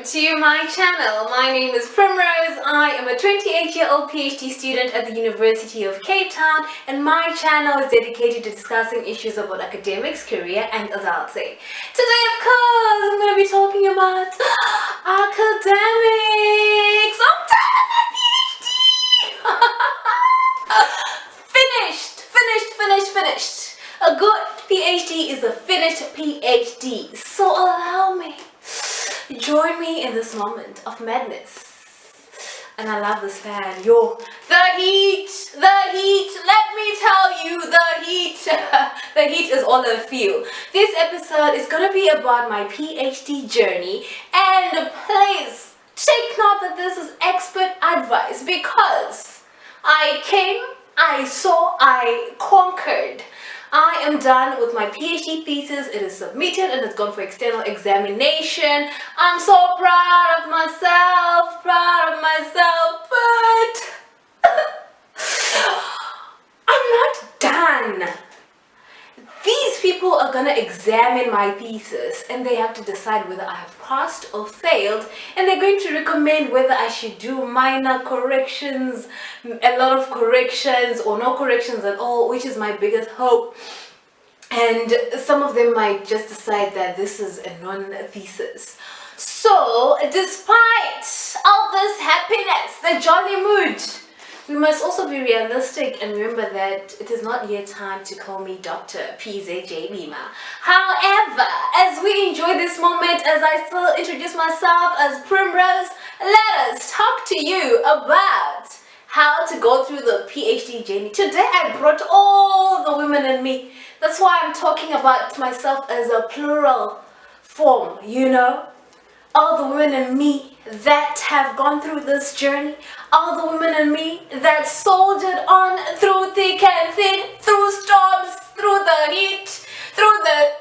to my channel. My name is Primrose. I am a 28-year-old PhD student at the University of Cape Town, and my channel is dedicated to discussing issues about academics, career and adulting. Today, of course, I'm going to be talking about academics. I'm done with my PhD! Finished. A good PhD is a finished PhD. So allow me. Join me in this moment of madness. And I love this fan. Yo, the heat, let me tell you, the heat. The heat is all I feel. This episode is going to be about my PhD journey. And please, take note that this is expert advice because I came, I saw, I conquered. I am done with my PhD thesis. It is submitted and it's gone for external examination. I'm so proud of myself, but I'm not done. These people are gonna examine my thesis and they have to decide whether I have passed or failed, and they're going to recommend whether I should do minor corrections, a lot of corrections, or no corrections at all, which is my biggest hope. And some of them might just decide that this is a non-thesis. So, despite all this happiness, the jolly mood, we must also be realistic and remember that it is not yet time to call me Dr. PZJ Bima. However, as we enjoy this moment, as I still introduce myself as Primrose, let us talk to you about how to go through the PhD journey. Today I brought all the women in me. That's why I'm talking about myself as a plural form, you know? All the women in me that have gone through this journey, all the women in me that soldiered on through thick and thin, through storms, through the heat, through the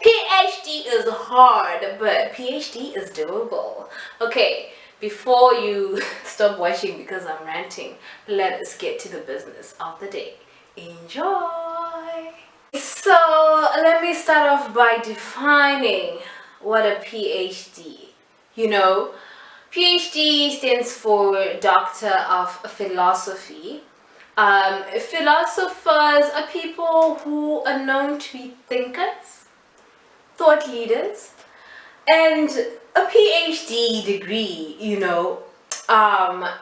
PhD is hard, but PhD is doable. Okay, before you stop watching because I'm ranting, let us get to the business of the day. Enjoy! So let me start off by defining what a PhD. You know, PhD stands for Doctor of Philosophy. Philosophers are people who are known to be thinkers, thought leaders, and a PhD degree, you know,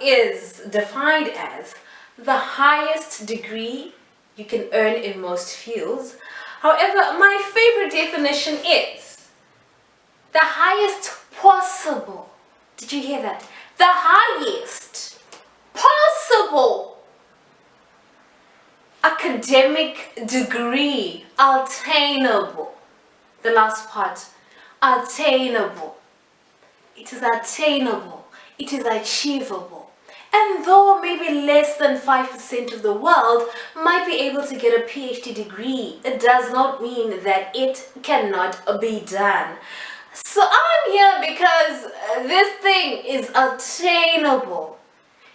is defined as the highest degree you can earn in most fields. However, my favorite definition is the highest possible. Did you hear that? The highest possible academic degree attainable. The last part, attainable. It is attainable. It is achievable. And though maybe less than 5% of the world might be able to get a PhD degree, it does not mean that it cannot be done. So I'm here because this thing is attainable.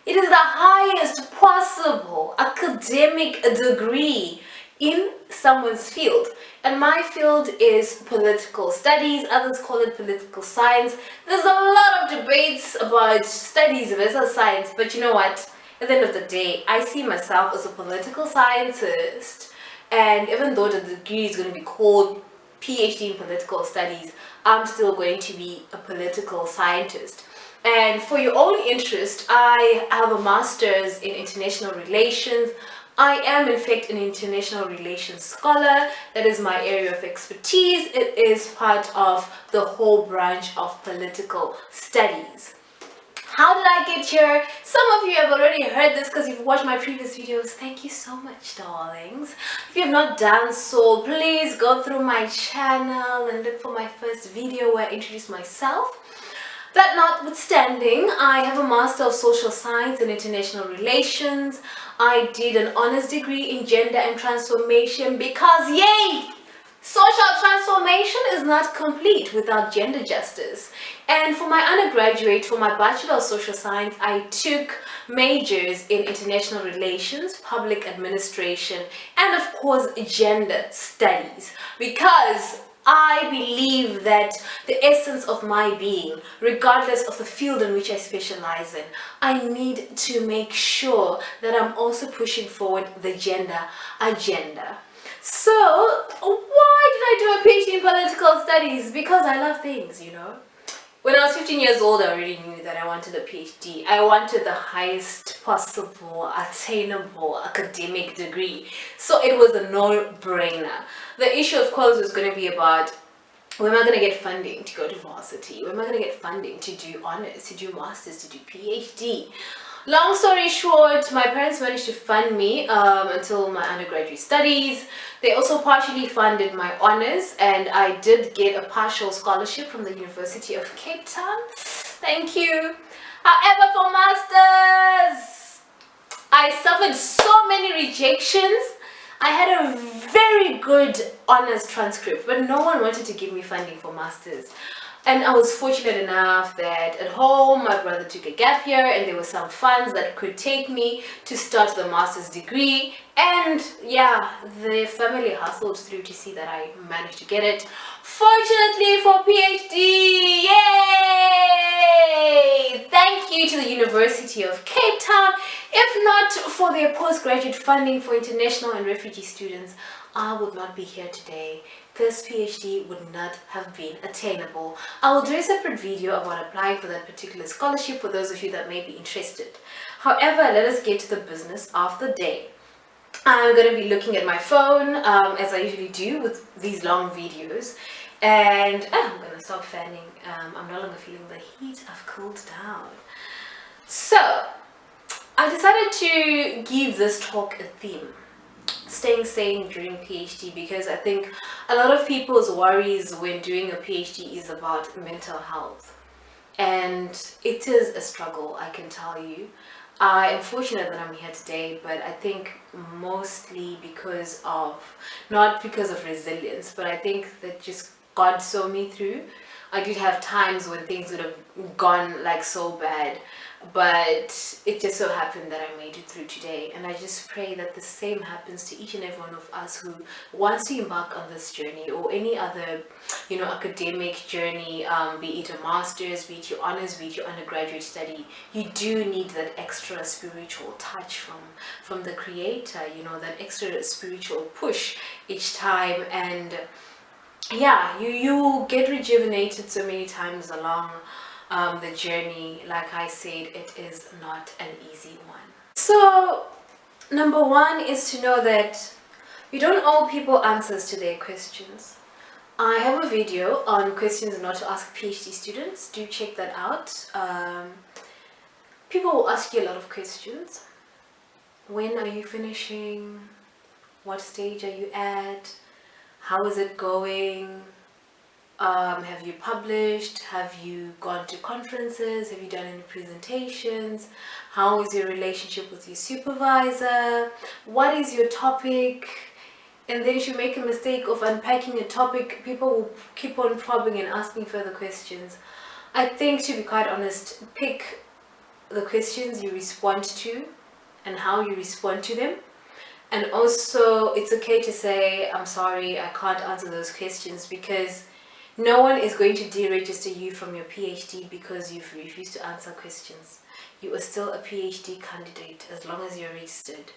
It is the highest possible academic degree in someone's field. And my field is political studies. Others call it political science. There's a lot of debates about studies versus science, but you know what? At the end of the day, I see myself as a political scientist. And even though the degree is going to be called PhD in political studies, I'm still going to be a political scientist. And for your own interest, I have a master's in international relations. I am in fact an international relations scholar. That is my area of expertise. It is part of the whole branch of political studies. How did I get here? Some of you have already heard this because you've watched my previous videos. Thank you so much, darlings. If you have not done so, please go through my channel and look for my first video where I introduce myself. That notwithstanding, I have a Master of Social Science and International Relations. I did an honors degree in gender and transformation because, yay! Social transformation is not complete without gender justice. And for my undergraduate, for my Bachelor of Social Science, I took majors in international relations, public administration, and of course, gender studies. Because I believe that the essence of my being, regardless of the field in which I specialize in, I need to make sure that I'm also pushing forward the gender agenda. So, why did I do a PhD in political studies? Because I love things, you know. When I was 15 years old, I already knew that I wanted a PhD. I wanted the highest possible, attainable academic degree. So it was a no-brainer. The issue, of course, was going to be about, where am I going to get funding to go to varsity? Where am I going to get funding to do honors, to do masters, to do PhD? Long story short, my parents managed to fund me until my undergraduate studies. They also partially funded my honors, and I did get a partial scholarship from the University of Cape Town. Thank you. However, for masters, I suffered so many rejections. I had a very good honors transcript, but no one wanted to give me funding for masters. And I was fortunate enough that at home my brother took a gap year and there were some funds that could take me to start the master's degree, and yeah, the family hustled through to see that I managed to get it. Fortunately for PhD, yay! Thank you to the University of Cape Town. If not for their postgraduate funding for international and refugee students, I would not be here today. This PhD would not have been attainable. I will do a separate video about applying for that particular scholarship for those of you that may be interested. However, let us get to the business of the day. I'm going to be looking at my phone as I usually do with these long videos, and I'm going to stop fanning. I'm no longer feeling the heat. I've cooled down. So I decided to give this talk a theme: staying sane during PhD, because I think a lot of people's worries when doing a PhD is about mental health, and it is a struggle, I can tell you. I am fortunate that I'm here today, but I think mostly because of, not because of resilience, but I think that just God saw me through. I did have times when things would have gone like so bad, but it just so happened that I made it through today. And I just pray that the same happens to each and every one of us who wants to embark on this journey, or any other, you know, academic journey, be it a master's, be it your honors, be it your undergraduate study. You do need that extra spiritual touch from the Creator, you know, that extra spiritual push each time. And yeah, you get rejuvenated so many times along the journey. Like I said, it is not an easy one. So number one is to know that you don't owe people answers to their questions. I have a video on questions not to ask PhD students. Do check that out. People will ask you a lot of questions. When are you finishing? What stage are you at? How is it going? Have you published? Have you gone to conferences? Have you done any presentations? How is your relationship with your supervisor? What is your topic? And then if you make a mistake of unpacking a topic, people will keep on probing and asking further questions. I think, to be quite honest, pick the questions you respond to and how you respond to them. And also, it's okay to say, I'm sorry, I can't answer those questions, because no one is going to deregister you from your PhD because you've refused to answer questions. You are still a PhD candidate as long as you're registered.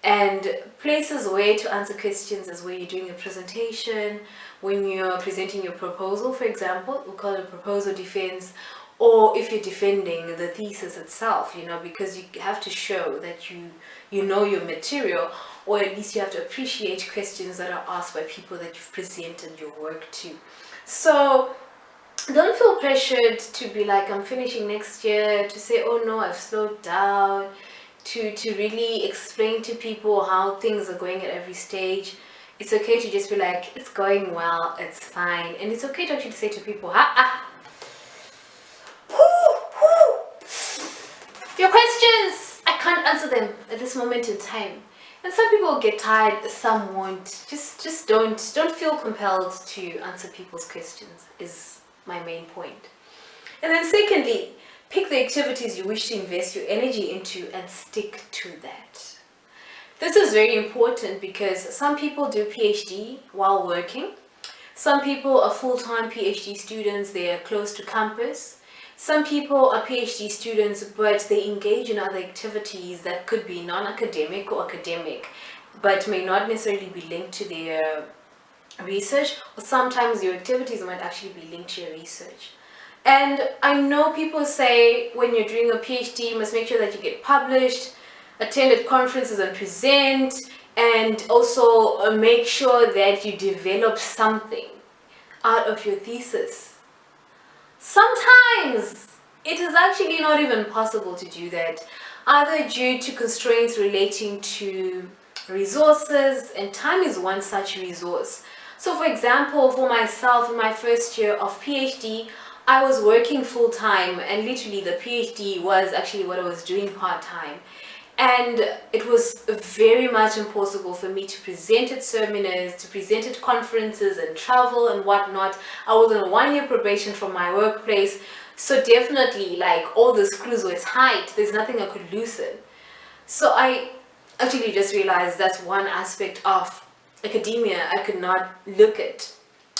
And places where to answer questions is where you're doing a presentation, when you're presenting your proposal, for example, we call it proposal defense, or if you're defending the thesis itself, you know, because you have to show that you know your material, or at least you have to appreciate questions that are asked by people that you've presented your work to. So don't feel pressured to be like, I'm finishing next year, to say, oh no, I've slowed down, to really explain to people how things are going at every stage. It's okay to just be like, it's going well, it's fine. And it's okay to actually say to people, your questions, I can't answer them at this moment in time. And some people will get tired, some won't. Just don't feel compelled to answer people's questions, is my main point. And then secondly, pick the activities you wish to invest your energy into and stick to that. This is very important because some people do PhD while working. Some people are full-time PhD students, they are close to campus. Some people are PhD students, but they engage in other activities that could be non-academic or academic, but may not necessarily be linked to their research, or sometimes your activities might actually be linked to your research. And I know people say when you're doing a PhD, you must make sure that you get published, attend at conferences and present, and also make sure that you develop something out of your thesis. Sometimes it is actually not even possible to do that, either due to constraints relating to resources, and time is one such resource. So for example, for myself in my first year of PhD, I was working full-time, and literally the PhD was actually what I was doing part-time. And it was very much impossible for me to present at seminars, to present at conferences and travel and whatnot. I was on a 1-year probation from my workplace. So definitely, like, all the screws were tight. There's nothing I could loosen. So I actually just realized that's one aspect of academia I could not look at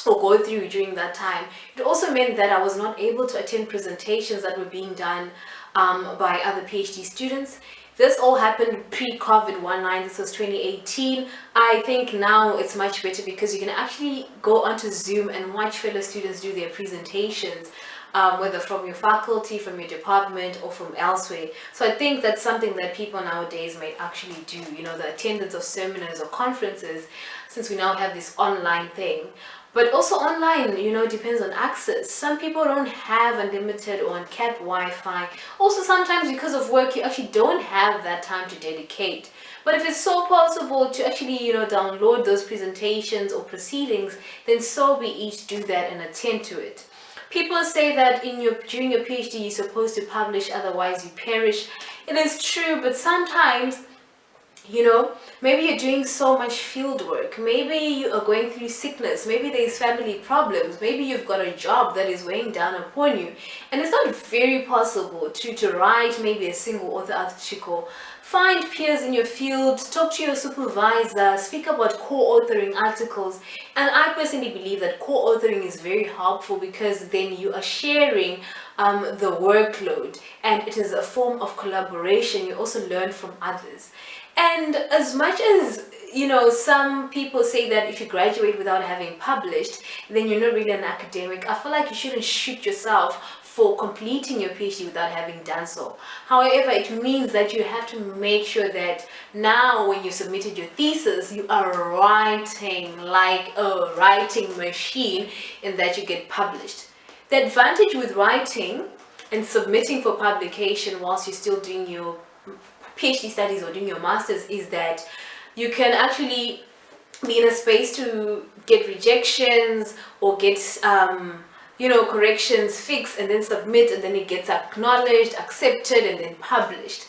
or go through during that time. It also meant that I was not able to attend presentations that were being done by other PhD students. This all happened pre-COVID-19. This was 2018. I think now it's much better because you can actually go onto Zoom and watch fellow students do their presentations, whether from your faculty, from your department, or from elsewhere. So I think that's something that people nowadays might actually do, you know, the attendance of seminars or conferences, since we now have this online thing. But also online, you know, depends on access. Some people don't have unlimited or uncapped Wi-Fi. Also, sometimes because of work, you actually don't have that time to dedicate. But if it's so possible to actually, you know, download those presentations or proceedings, then so be it, do that and attend to it. People say that during your PhD, you're supposed to publish, otherwise you perish. It is true, but sometimes, you know, maybe you're doing so much field work, maybe you are going through sickness, maybe there's family problems, maybe you've got a job that is weighing down upon you, and it's not very possible to write maybe a single author article. Find peers in your field, talk to your supervisor, speak about co-authoring articles. And I personally believe that co-authoring is very helpful because then you are sharing the workload, and it is a form of collaboration. You also learn from others. And as much as, you know, some people say that if you graduate without having published, then you're not really an academic, I feel like you shouldn't shoot yourself for completing your PhD without having done so. However, it means that you have to make sure that now when you submitted your thesis, you are writing like a writing machine, and that you get published. The advantage with writing and submitting for publication whilst you're still doing your PhD studies or doing your master's is that you can actually be in a space to get rejections or get you know, corrections fixed, and then submit, and then it gets acknowledged, accepted, and then published.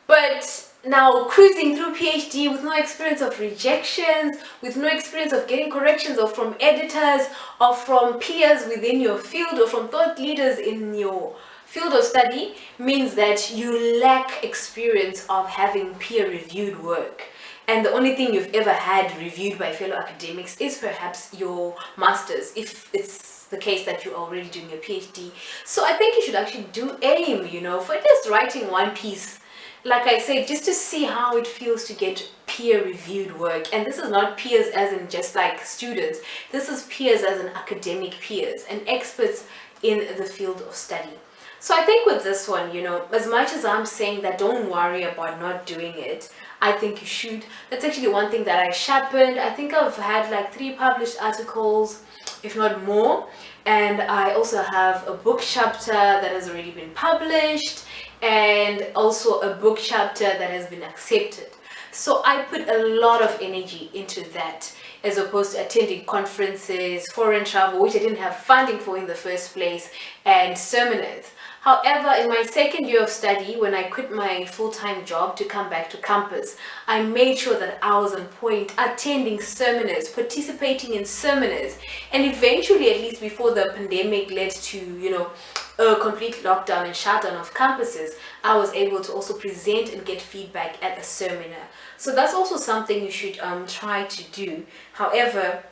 But now cruising through PhD with no experience of rejections, with no experience of getting corrections or from editors or from peers within your field or from thought leaders in your field of study, means that you lack experience of having peer-reviewed work. And the only thing you've ever had reviewed by fellow academics is perhaps your master's, if it's the case that you're already doing your PhD. So I think you should actually aim, you know, for just writing one piece, like I said, just to see how it feels to get peer-reviewed work. And this is not peers as in just like students. This is peers as in academic peers and experts in the field of study. So I think with this one, you know, as much as I'm saying that don't worry about not doing it, I think you should. That's actually one thing that I sharpened. I think I've had like 3 published articles, if not more. And I also have a book chapter that has already been published, and also a book chapter that has been accepted. So I put a lot of energy into that, as opposed to attending conferences, foreign travel, which I didn't have funding for in the first place, and seminars. However, in my second year of study, when I quit my full-time job to come back to campus, I made sure that I was on point, attending seminars, participating in seminars, and eventually, at least before the pandemic led to, you know, a complete lockdown and shutdown of campuses, I was able to also present and get feedback at a seminar. So that's also something you should try to do. However,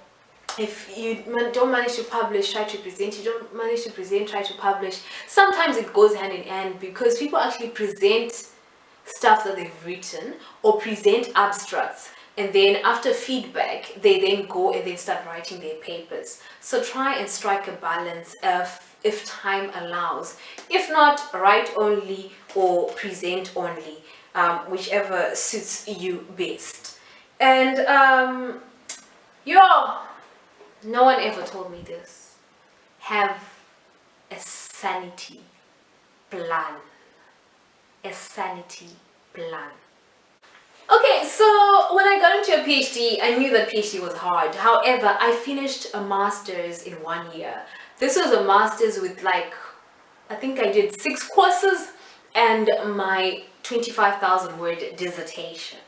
if you don't manage to publish, try to present. You don't manage to present, try to publish. Sometimes it goes hand in hand, because people actually present stuff that they've written or present abstracts, and then after feedback they then go and then start writing their papers. So try and strike a balance if time allows. If not, write only or present only, whichever suits you best. And no one ever told me this. Have a sanity plan. A sanity plan. Okay, so when I got into a PhD, I knew that PhD was hard. However, I finished a master's in 1 year. This was a master's with I think I did 6 courses and my 25,000 word dissertation.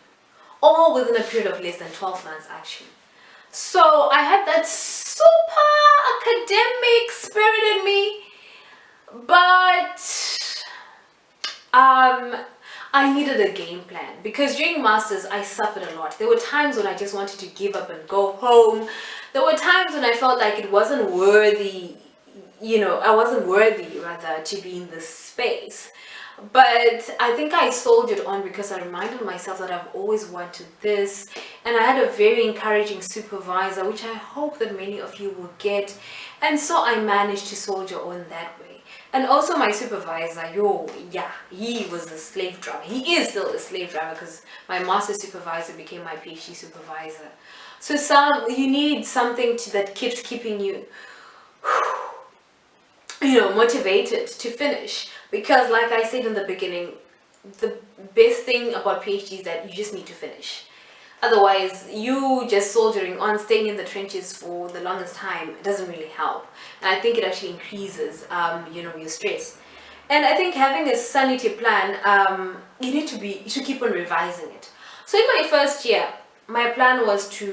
All within a period of less than 12 months actually. So I had that super academic spirit in me, but I needed a game plan, because during masters I suffered a lot. There were times when I just wanted to give up and go home. There were times when I felt like it wasn't worthy, I wasn't worthy rather to be in this space. But I think I soldiered on because I reminded myself that I've always wanted this, and I had a very encouraging supervisor, which I hope that many of you will get, and so I managed to soldier on that way. And also my supervisor, he was a slave driver. He is still a slave driver, because my master supervisor became my PhD supervisor. So you need something that keeps keeping you motivated to finish, because like I said in the beginning, the best thing about PhD is that you just need to finish. Otherwise, you just soldiering on, staying in the trenches for the longest time, it doesn't really help. And I think it actually increases your stress. And I think having a sanity plan, you should keep on revising it. So in my first year, my plan was I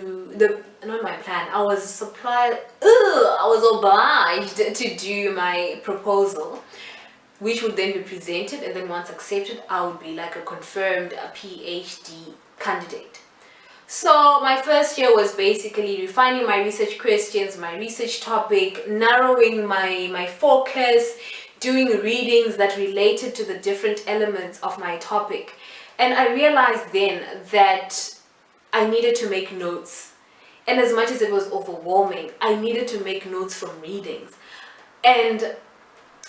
was obliged to do my proposal, which would then be presented, and then once accepted, I would be like a confirmed PhD candidate. So my first year was basically refining my research questions, my research topic, narrowing my focus, doing readings that related to the different elements of my topic. And I realized then that I needed to make notes. And as much as it was overwhelming, I needed to make notes from readings. And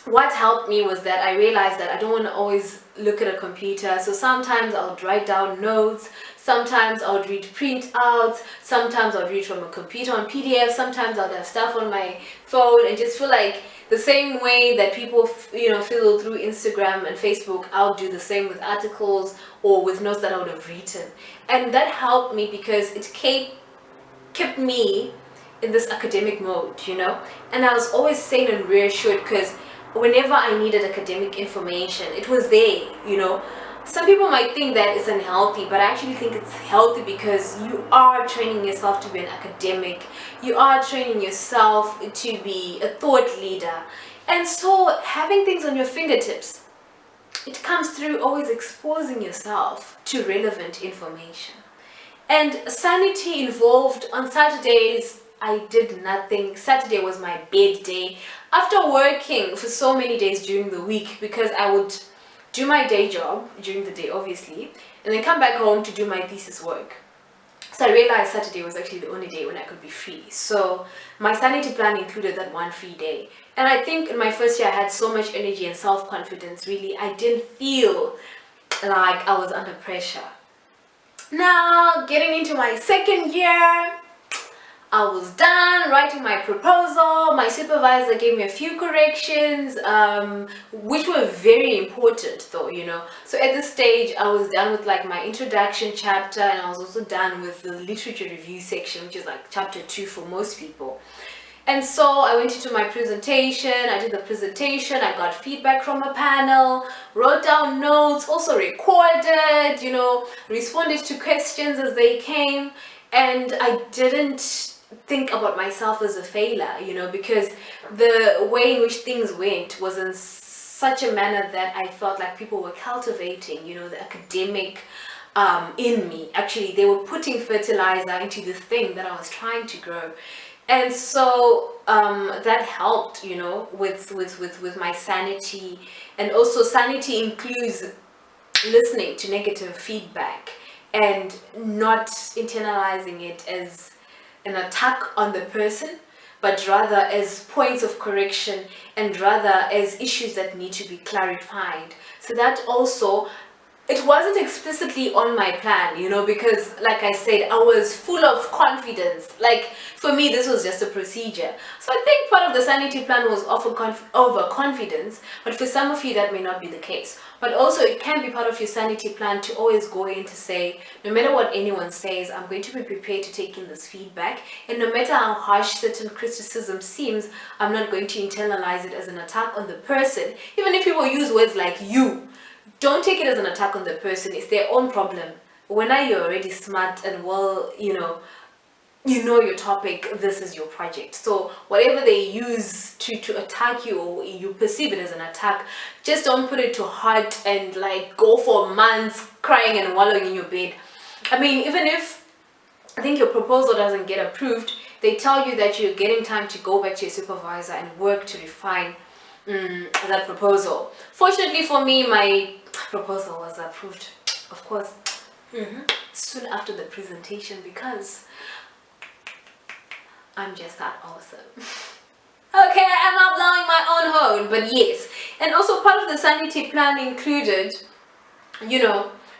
what helped me was that I realized that I don't want to always look at a computer. So sometimes I would write down notes, sometimes I would read printouts, sometimes I would read from a computer on PDF, sometimes I would have stuff on my phone, and just feel like the same way that people fiddle through Instagram and Facebook, I'll do the same with articles or with notes that I would have written. And that helped me because it kept me in this academic mode, and I was always sane and reassured, because whenever I needed academic information, it was there. Some people might think that it's unhealthy, but I actually think it's healthy, because you are training yourself to be an academic. You are training yourself to be a thought leader. And so having things on your fingertips, it comes through always exposing yourself to relevant information. And sanity involved on Saturdays, I did nothing. Saturday was my bed day. After working for so many days during the week, because I would do my day job during the day, obviously, and then come back home to do my thesis work. So I realized Saturday was actually the only day when I could be free. So my sanity plan included that one free day. And I think in my first year I had so much energy and self-confidence, really. I didn't feel like I was under pressure. Now, getting into my second year, I was done writing my proposal. My supervisor gave me a few corrections, which were very important though, So at this stage, I was done with like my introduction chapter, and I was also done with the literature review section, which is like chapter 2 for most people. And so I went into my presentation, I did the presentation, I got feedback from a panel, wrote down notes, also recorded, responded to questions as they came, and I didn't think about myself as a failure, because the way in which things went was in such a manner that I felt like people were cultivating, the academic in me. Actually, they were putting fertilizer into this thing that I was trying to grow. And so that helped, with my sanity. And also sanity includes listening to negative feedback and not internalizing it as an attack on the person, but rather as points of correction and rather as issues that need to be clarified. So that also, it wasn't explicitly on my plan, because like I said, I was full of confidence. Like for me, this was just a procedure. So I think part of the sanity plan was overconfidence, but for some of you that may not be the case. But also it can be part of your sanity plan to always go in to say, no matter what anyone says, I'm going to be prepared to take in this feedback. And no matter how harsh certain criticism seems, I'm not going to internalize it as an attack on the person. Even if people use words like you, don't take it as an attack on the person. It's their own problem. When you're already smart and well, you know your topic, this is your project. So whatever they use to attack you, or you perceive it as an attack, just don't put it to heart and like go for months crying and wallowing in your bed. I mean, even if I think your proposal doesn't get approved, they tell you that you're getting time to go back to your supervisor and work to refine that proposal. Fortunately for me, my proposal was approved, of course, soon after the presentation, because I'm just that awesome. Okay, I'm not blowing my own horn, but yes. And also part of the sanity plan included,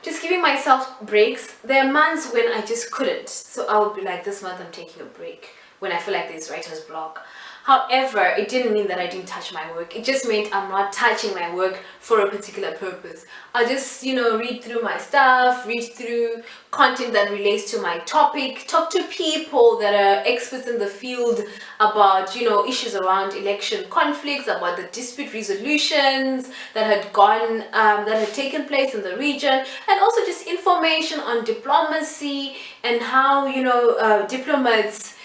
just giving myself breaks. There are months when I just couldn't. So I would be like, this month I'm taking a break when I feel like there's writer's block. However, it didn't mean that I didn't touch my work. It just meant I'm not touching my work for a particular purpose. I just, read through my stuff, read through content that relates to my topic, talk to people that are experts in the field about, issues around election conflicts, about the dispute resolutions that had taken place in the region, and also just information on diplomacy and how, diplomats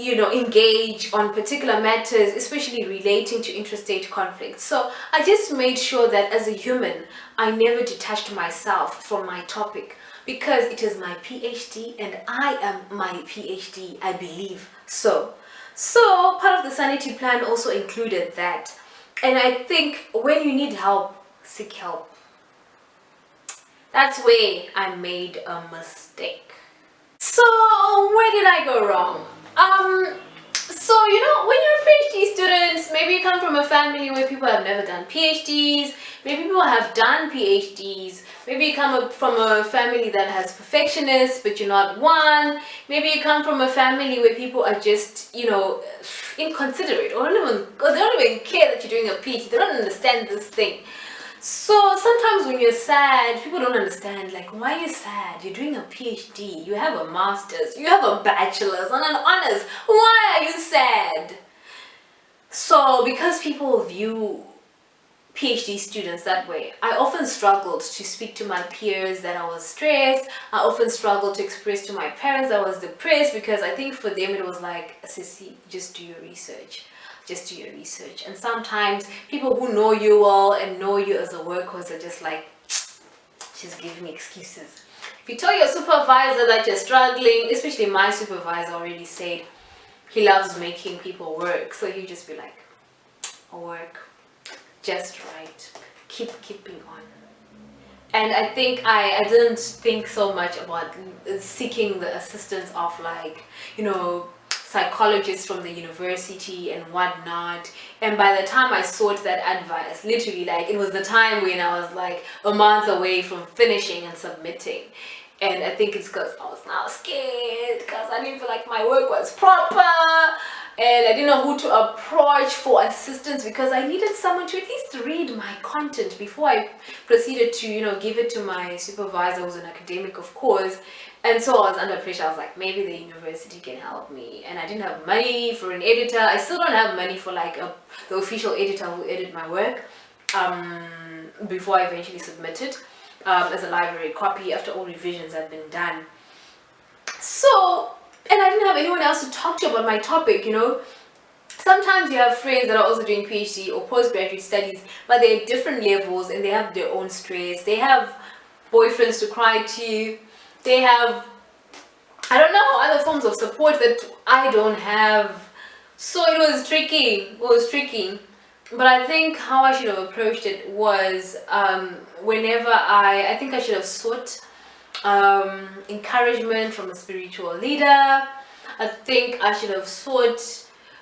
engage on particular matters, especially relating to interstate conflicts. So I just made sure that as a human, I never detached myself from my topic, because it is my PhD and I am my PhD, I believe so. So part of the sanity plan also included that. And I think when you need help, seek help. That's where I made a mistake. So where did I go wrong? So when you're a PhD student, maybe you come from a family where people have never done PhDs, maybe people have done PhDs, maybe you come up from a family that has perfectionists but you're not one, maybe you come from a family where people are just, inconsiderate, or they don't even care that you're doing a PhD, they don't understand this thing. So sometimes when you're sad, people don't understand, like, why are you sad? You're doing a PhD, you have a master's, you have a bachelor's and an honors. Why are you sad? So because people view PhD students that way, I often struggled to speak to my peers that I was stressed. I often struggled to express to my parents that I was depressed, because I think for them it was like, Sissy, just do your research. Just do your research. And sometimes people who know you well and know you as a workhorse are just like, she's giving excuses. If you tell your supervisor that you're struggling, especially my supervisor already said he loves making people work, so he'd just be like, work, just right, keeping on. And I think I didn't think so much about seeking the assistance of, like, psychologists from the university and whatnot. And by the time I sought that advice, literally, like, it was the time when I was like a month away from finishing and submitting. And I think it's because I was now scared, because I didn't feel like my work was proper, and I didn't know who to approach for assistance, because I needed someone to at least read my content before I proceeded to, give it to my supervisor, who's an academic, of course. And so I was under pressure. I was like, maybe the university can help me. And I didn't have money for an editor. I still don't have money for like the official editor who edited my work before I eventually submitted as a library copy after all revisions had been done. So, and I didn't have anyone else to talk to about my topic, Sometimes you have friends that are also doing PhD or postgraduate studies, but they're at different levels and they have their own stress. They have boyfriends to cry to. They have, I don't know, other forms of support that I don't have. So it was tricky. But I think how I should have approached it was whenever I think I should have sought encouragement from a spiritual leader. I think I should have sought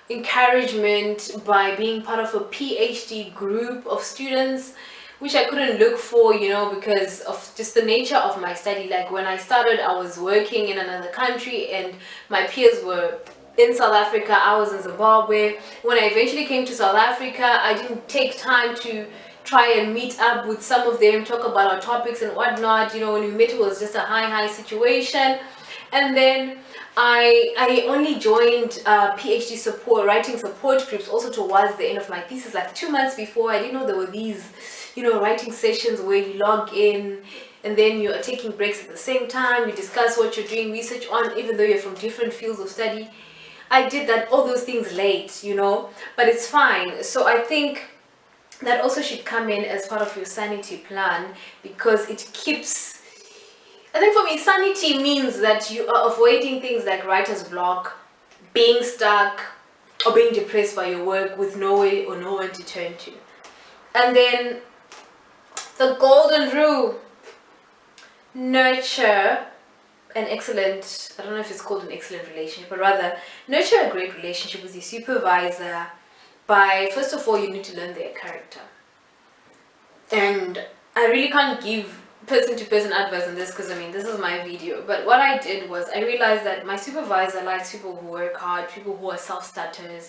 encouragement by being part of a PhD group of students, which I couldn't look for, because of just the nature of my study. Like when I started, I was working in another country and my peers were in South Africa, I was in Zimbabwe. When I eventually came to South Africa, I didn't take time to try and meet up with some of them, talk about our topics and whatnot. When we met, it was just a high situation. And then I only joined PhD support, writing support groups also towards the end of my thesis, like 2 months before. I didn't know there were these, writing sessions where you log in and then you're taking breaks at the same time. You discuss what you're doing research on, even though you're from different fields of study. I did all those things late, but it's fine. So I think that also should come in as part of your sanity plan, because it keeps, I think for me, sanity means that you are avoiding things like writer's block, being stuck, or being depressed by your work with no way or no one to turn to. And then the golden rule: nurture an excellent, I don't know if it's called an excellent relationship, but rather nurture a great relationship with your supervisor by, first of all, you need to learn their character. And I really can't give person-to-person advice on this because, this is my video. But what I did was I realized that my supervisor likes people who work hard, people who are self-starters,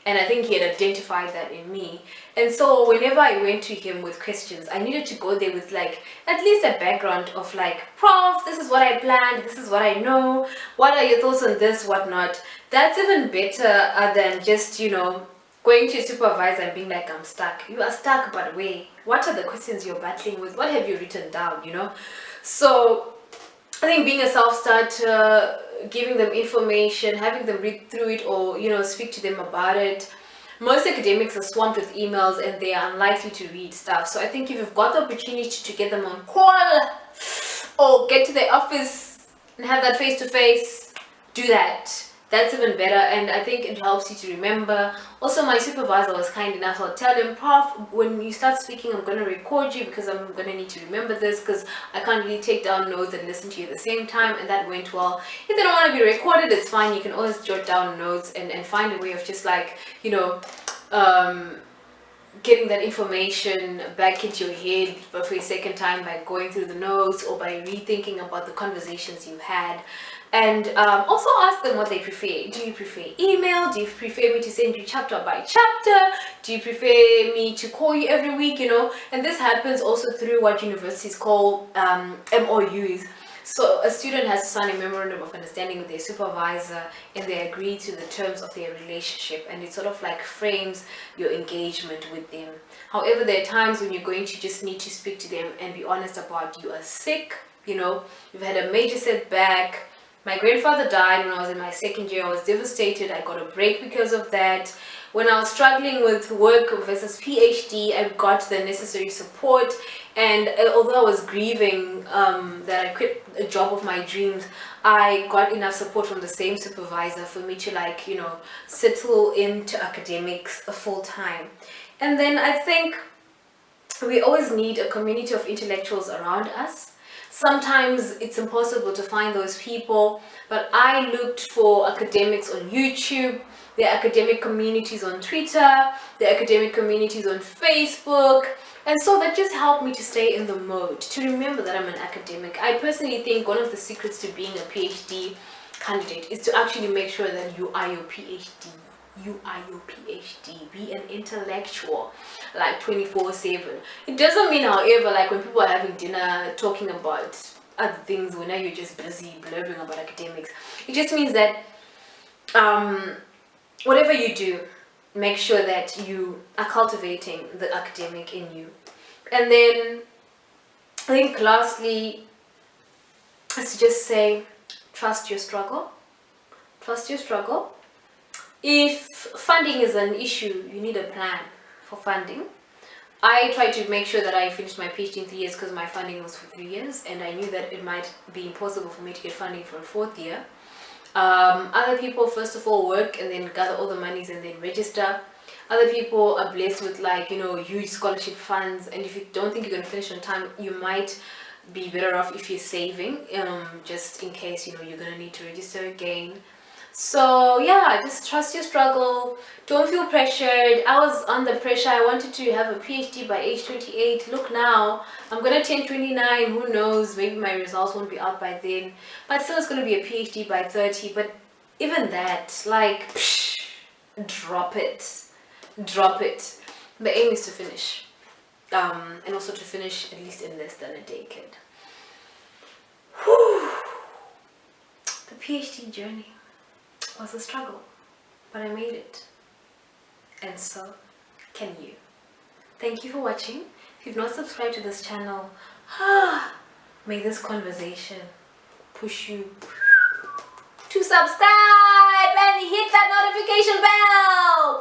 and I think he had identified that in me. And so whenever I went to him with questions, I needed to go there with at least a background of Prof, this is what I planned, this is what I know, what are your thoughts on this, whatnot. That's even better than just, going to your supervisor and being like, I'm stuck. You are stuck, but wait, what are the questions you're battling with? What have you written down, So I think being a self-starter, giving them information, having them read through it or, speak to them about it. Most academics are swamped with emails and they are unlikely to read stuff. So I think if you've got the opportunity to get them on call or get to their office and have that face-to-face, do that. That's even better, and I think it helps you to remember. Also, my supervisor was kind enough. I'll tell him, Prof, when you start speaking, I'm going to record you because I'm going to need to remember this, because I can't really take down notes and listen to you at the same time, and that went well. If they don't want to be recorded, it's fine. You can always jot down notes and find a way of just getting that information back into your head for a second time by going through the notes or by rethinking about the conversations you had. And also ask them what they prefer. Do you prefer email? Do you prefer me to send you chapter by chapter? Do you prefer me to call you every week? And this happens also through what universities call MOUs. So a student has to sign a memorandum of understanding with their supervisor and they agree to the terms of their relationship, and it sort of frames your engagement with them. However, there are times when you're going to just need to speak to them and be honest about you are sick, you've had a major setback. My grandfather died when I was in my second year. I was devastated. I got a break because of that. When I was struggling with work versus PhD, I got the necessary support. And although I was grieving that I quit a job of my dreams, I got enough support from the same supervisor for me to settle into academics full time. And then I think we always need a community of intellectuals around us. Sometimes it's impossible to find those people, but I looked for academics on YouTube. There are academic communities on Twitter, there are academic communities on Facebook, and so that just helped me to stay in the mode, to remember that I'm an academic. I personally think one of the secrets to being a PhD candidate is to actually make sure that you are your PhD. You are your PhD. Be an intellectual 24/7. It doesn't mean, however, when people are having dinner talking about other things, when you're just busy blurbing about academics. It just means that whatever you do, make sure that you are cultivating the academic in you. And then I think lastly is to just say, trust your struggle. Trust your struggle. If funding is an issue, you need a plan for funding. I tried to make sure that I finished my PhD in 3 years because my funding was for 3 years, and I knew that it might be impossible for me to get funding for a 4th year. Other people first of all work and then gather all the monies and then register. Other people are blessed with like, you know, huge scholarship funds, and if you don't think you're going to finish on time, you might be better off if you're saving, just in case, you know, you're going to need to register again. So yeah, just trust your struggle. Don't feel pressured. I was under pressure. I wanted to have a PhD by age 28. Look now, I'm gonna turn 29. Who knows? Maybe my results won't be out by then. But still, it's gonna be a PhD by 30. But even that, like, psh, drop it, drop it. The aim is to finish, and also to finish at least in less than a decade. Whew. The PhD journey was a struggle, but I made it, and so can you. Thank you for watching. If you've not subscribed to this channel, may this conversation push you to subscribe and hit that notification bell.